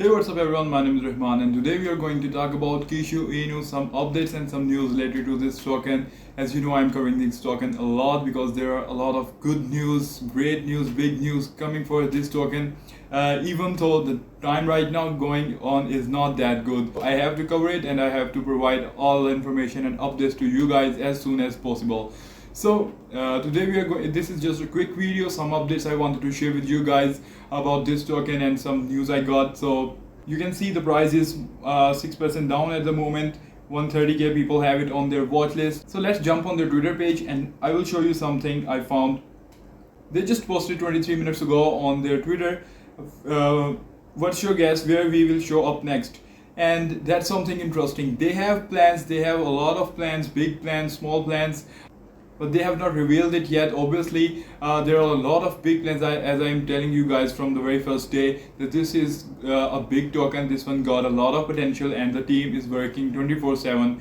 Hey, what's up everyone, my name is Rahman and today we are going to talk about Kishu Inu, some updates and some news related to this token. As you know, I'm covering this token a lot because there are a lot of good news, great news, big news coming for this token. Even though the time right now going on is not that good, I have to cover it and I have to provide all the information and updates to you guys as soon as possible. So today we are going. This is just a quick video, some updates I wanted to share with you guys about this token and some news I got. So you can see the price is 6% down at the moment. 130k people have it on their watch list. So let's jump on their Twitter page and I will show you something I found. They just posted 23 minutes ago on their Twitter. What's your guess where we will show up next? And that's something interesting. They have plans. They have a lot of plans, big plans, small plans, but they have not revealed it yet. Obviously there are a lot of big plans, as I'm telling you guys from the very first day, that this is a big token. This one got a lot of potential and the team is working 24/7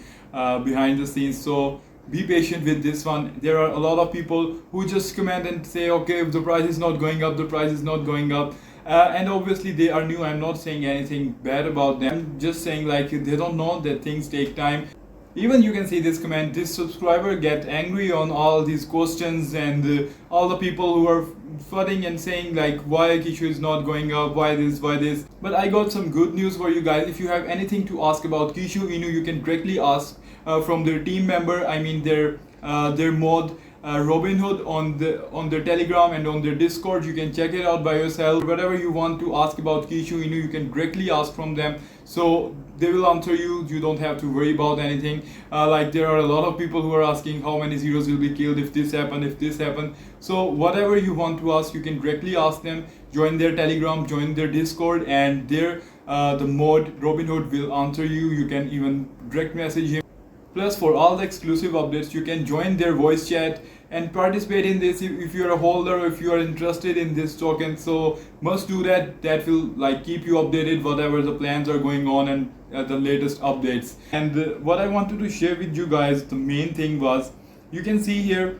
behind the scenes. So be patient with this one. There are a lot of people who just comment and say, okay, if the price is not going up, the price is not going up. And obviously they are new. I'm not saying anything bad about them. I'm just saying like they don't know that things take time. Even you can see this comment, this subscriber get angry on all these questions and all the people who are flooding and saying like why Kishu is not going up, why this. But I got some good news for you guys. If you have anything to ask about Kishu Inu, you can directly ask from their team member. I mean their mod Robinhood on their Telegram and on their Discord. You can check it out by yourself. Whatever you want to ask about Kishu Inu, you can directly ask from them. So they will answer you. You don't have to worry about anything. Like there are a lot of people who are asking how many zeros will be killed if this happen, if this happen. So whatever you want to ask, you can directly ask them. Join their Telegram, join their Discord, and their the mod Robinhood will answer you. You can even direct message him. Plus, for all the exclusive updates, you can join their voice chat and participate in this if you're a holder or if you are interested in this token. So must do that. That will like keep you updated whatever the plans are going on and the latest updates. And what I wanted to share with you guys, the main thing was, you can see here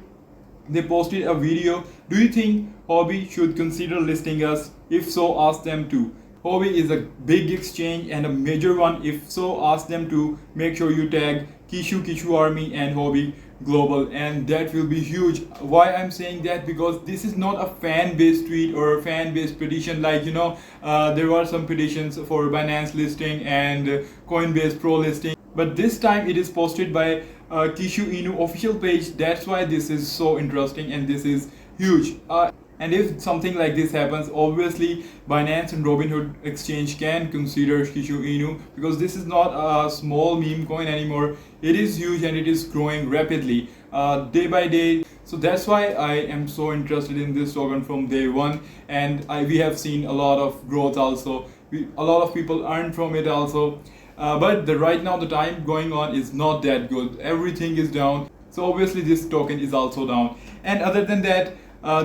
they posted a video. Do you think Huobi should consider listing us? If so, ask them to. Huobi is a big exchange and a major one. If so, ask them to make sure you tag Kishu Army and Huobi Global, and that will be huge. Why I'm saying that? Because this is not a fan-based tweet or a fan-based petition. Like there were some petitions for Binance listing and Coinbase Pro listing, but this time it is posted by Kishu Inu official page. That's why this is so interesting and this is huge. And if something like this happens, obviously Binance and Robinhood exchange can consider Kishu Inu, because this is not a small meme coin anymore. It is huge and it is growing rapidly day by day. So that's why I am so interested in this token from day one, and we have seen a lot of growth also. A lot of people earn from it also. But right now the time going on is not that good. Everything is down. So obviously this token is also down. And other than that,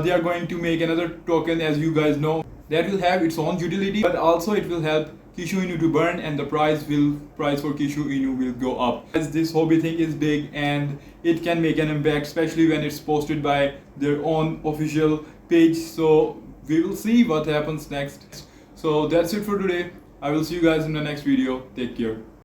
they are going to make another token, as you guys know, that will have its own utility, but also it will help Kishu Inu to burn, and the price for Kishu Inu will go up. As this Huobi thing is big and it can make an impact, especially when it's posted by their own official page. So we will see what happens next. So that's it for today. I will see you guys in the next video. Take care.